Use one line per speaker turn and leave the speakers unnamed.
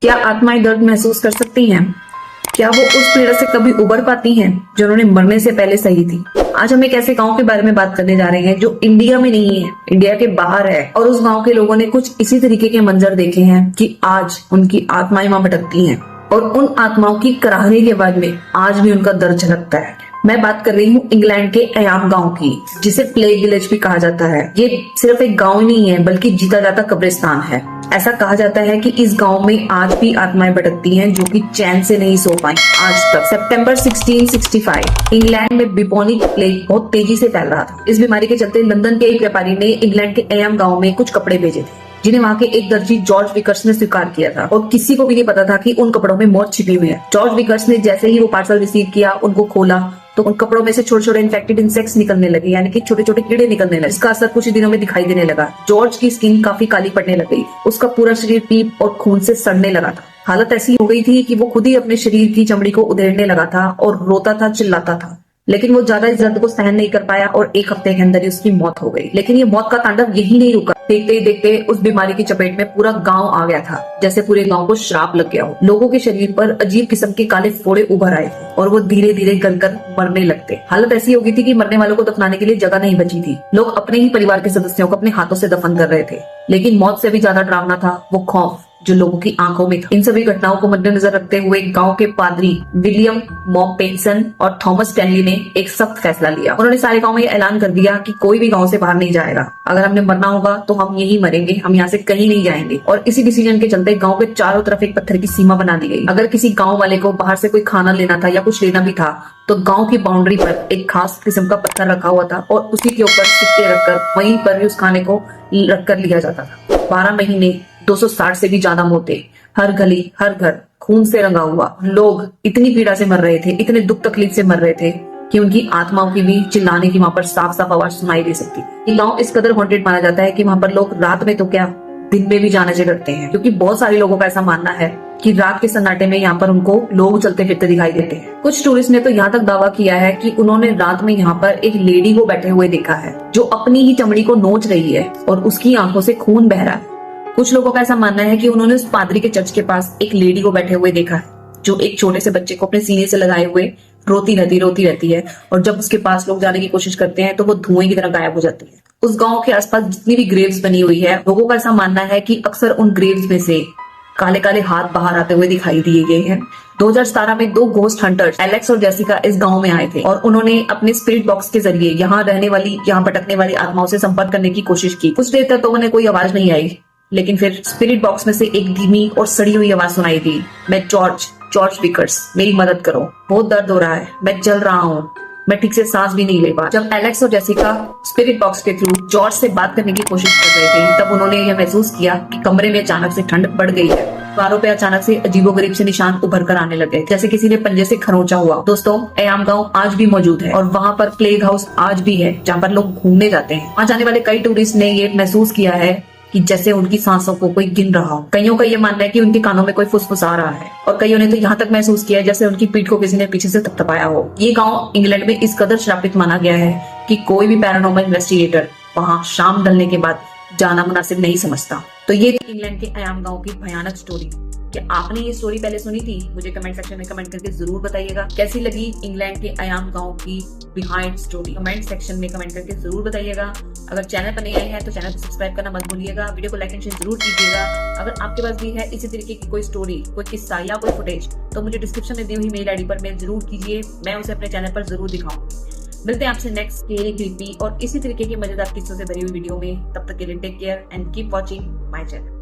क्या आत्माएं दर्द महसूस कर सकती हैं? क्या वो उस पीड़ा से कभी उबर पाती हैं जो उन्होंने मरने से पहले सही थी? आज हम एक ऐसे गांव के बारे में बात करने जा रहे हैं जो इंडिया में नहीं है, इंडिया के बाहर है। और उस गांव के लोगों ने कुछ इसी तरीके के मंजर देखे हैं कि आज उनकी आत्माएं वहां भटकती हैं और उन आत्माओं की कराहने के बाद में आज भी उनका दर्द झलकता है। मैं बात कर रही हूँ इंग्लैंड के अयाम गांव की, जिसे प्लेग विलेज भी कहा जाता है। ये सिर्फ एक गांव नहीं है बल्कि जीता जाता कब्रिस्तान है। ऐसा कहा जाता है कि इस गांव में आज भी आत्माएं भटकती हैं जो कि चैन से नहीं सो पाई आज तक। सितंबर 1665 इंग्लैंड में बिबोनिक प्लेग बहुत तेजी से फैल रहा था। इस बीमारी के चलते लंदन के एक व्यापारी ने इंग्लैंड के अयाम गांव में कुछ कपड़े भेजे थे, जिन्हें वहां के एक दर्जी जॉर्ज विकर्स ने स्वीकार किया था और किसी को भी नहीं पता था कि उन कपड़ों में मौत छिपी हुई है। जॉर्ज विकर्स ने जैसे ही वो पार्सल रिसीव किया, उनको खोला तो उन कपड़ों में से छोटे छोटे इन्फेक्टेड इंसेक्ट्स निकलने लगे, यानी कि छोटे छोटे कीड़े निकलने लगे। इसका असर कुछ ही दिनों में दिखाई देने लगा। जॉर्ज की स्किन काफी काली पड़ने लग गई, उसका पूरा शरीर पीप और खून से सड़ने लगा था। हालत ऐसी हो गई थी कि वो खुद ही अपने शरीर की चमड़ी को उधेड़ने लगा था और रोता था, चिल्लाता था। लेकिन वो ज्यादा इस दर्द को सहन नहीं कर पाया और एक हफ्ते के अंदर ही उसकी मौत हो गई। लेकिन ये मौत का तांडव यही नहीं रुका। देखते ही देखते उस बीमारी की चपेट में पूरा गांव आ गया था, जैसे पूरे गांव को श्राप लग गया हो। लोगों के शरीर पर अजीब किस्म के काले फोड़े उभर आए थे और वो धीरे धीरे गलकर मरने लगते। हालत ऐसी हो गई थी कि मरने वालों को दफनाने के लिए जगह नहीं बची थी। लोग अपने ही परिवार के सदस्यों को अपने हाथों से दफन कर रहे थे। लेकिन मौत से भी ज्यादा डरावना था वो खौफ जो लोगों की आंखों में था। इन सभी घटनाओं को मद्देनजर रखते हुए गांव के पादरी विलियम मॉम्पेसन और थॉमस स्टैनली ने एक सख्त फैसला लिया। उन्होंने सारे गांव में ऐलान कर दिया कि कोई भी गांव से बाहर नहीं जाएगा। अगर हमने मरना होगा तो हम यही मरेंगे, हम यहाँ से कहीं नहीं जाएंगे। और इसी डिसीजन के चलते गांव के चारों तरफ एक पत्थर की सीमा बना दी गई। अगर किसी गांव वाले को बाहर से कोई खाना लेना था या कुछ लेना भी था तो गांव की बाउंड्री पर एक खास किस्म का पत्थर रखा हुआ था और उसी के ऊपर सिक्के रखकर वहीं पर भी उस खाने को रखकर लिया जाता था। 12 महीने 260 से भी ज्यादा मौतें, हर गली हर घर खून से रंगा हुआ। लोग इतनी पीड़ा से मर रहे थे, इतने दुख तकलीफ से मर रहे थे कि उनकी आत्माओं की भी चिल्लाने की वहां पर साफ साफ आवाज सुनाई दे सकती। ये गांव इस कदर हॉन्टेड माना जाता है कि वहां पर लोग रात में तो क्या, दिन में भी जाने से डरते हैं, क्योंकि बहुत सारे लोगों का ऐसा मानना है कि रात के सन्नाटे में यहाँ पर उनको लोग चलते फिरते दिखाई देते हैं। कुछ टूरिस्ट ने तो यहाँ तक दावा किया है कि उन्होंने रात में यहाँ पर एक लेडी को बैठे हुए देखा है जो अपनी ही चमड़ी को नोच रही है और उसकी आंखों से खून बह रहा है। कुछ लोगों का ऐसा मानना है कि उन्होंने उस पादरी के चर्च के पास एक लेडी को बैठे हुए देखा है जो एक छोटे से बच्चे को अपने सीने से लगाए हुए रोती रहती है और जब उसके पास लोग जाने की कोशिश करते हैं तो वो धुएं की तरह गायब हो जाती है। उस गांव के आसपास जितनी भी ग्रेव्स बनी हुई है, लोगों का ऐसा मानना है कि अक्सर उन ग्रेव्स में से काले काले हाथ बाहर आते हुए दिखाई दिए गए हैं। 2017 में 2 घोस्ट हंटर्स एलेक्स और जेसिका इस गांव में आए थे और उन्होंने अपने स्पिरिट बॉक्स के जरिए यहाँ भटकने वाली आत्माओं से संपर्क करने की कोशिश की। कुछ देर तक तो उन्हें कोई आवाज नहीं आई, लेकिन फिर स्पिरिट बॉक्स में से एक धीमी और सड़ी हुई आवाज सुनाई दी। मैं जॉर्ज विकर्स, मेरी मदद करो, बहुत दर्द हो रहा है, मैं जल रहा हूँ, मैं ठीक से सांस भी नहीं ले पा। जब एलेक्स और जेसिका स्पिरिट बॉक्स के थ्रू जॉर्ज से बात करने की कोशिश कर रहे थे तब उन्होंने यह महसूस किया कि कमरे में अचानक से ठंड बढ़ गई है। दीवारों पे अचानक से अजीबोगरीब से निशान उभर कर आने लगे, जैसे किसी ने पंजे से खरोंचा हुआ। दोस्तों, अयाम गांव आज भी मौजूद है और वहाँ पर प्लेग हाउस आज भी है जहाँ पर लोग घूमने जाते हैं। वहाँ जाने वाले कई टूरिस्ट ने ये महसूस किया है कि जैसे उनकी सांसों को कोई गिन रहा हो। कईयों का ये मानना है कि उनके कानों में कोई फुसफुसा रहा है और कईयों ने तो यहाँ तक महसूस किया है जैसे उनकी पीठ को किसी ने पीछे से थपथपाया हो। ये गांव इंग्लैंड में इस कदर श्रापित माना गया है कि कोई भी पैरानॉर्मल इन्वेस्टिगेटर वहाँ शाम ढलने के बाद जाना मुनासिब नहीं समझता। तो ये थी इंग्लैंड के अयाम गांव की भयानक स्टोरी। क्या आपने ये स्टोरी पहले सुनी थी? मुझे कमेंट सेक्शन में कमेंट करके जरूर बताइएगा। कैसी लगी इंग्लैंड के अयाम गांव की बिहाइंड स्टोरी? कमेंट सेक्शन में कमेंट करके जरूर बताइएगा। अगर चैनल पर नए आए हैं तो चैनल को सब्सक्राइब करना मत भूलिएगा। वीडियो को लाइक एंड शेयर जरूर कीजिएगा। अगर आपके पास भी है इसी तरीके की कोई स्टोरी, कोई किस्सा या कोई फुटेज तो मुझे डिस्क्रिप्शन में दी हुई मेल आईडी पर मेल जरूर कीजिए, मैं उसे अपने चैनल पर जरूर दिखाऊंगी। मिलते हैं आपसे नेक्स्ट स्केरी, क्रीपी और इसी तरीके के मजेदार किस्सों से भरी हुई वीडियो में। तब तक के लिए take care and keep watching my channel.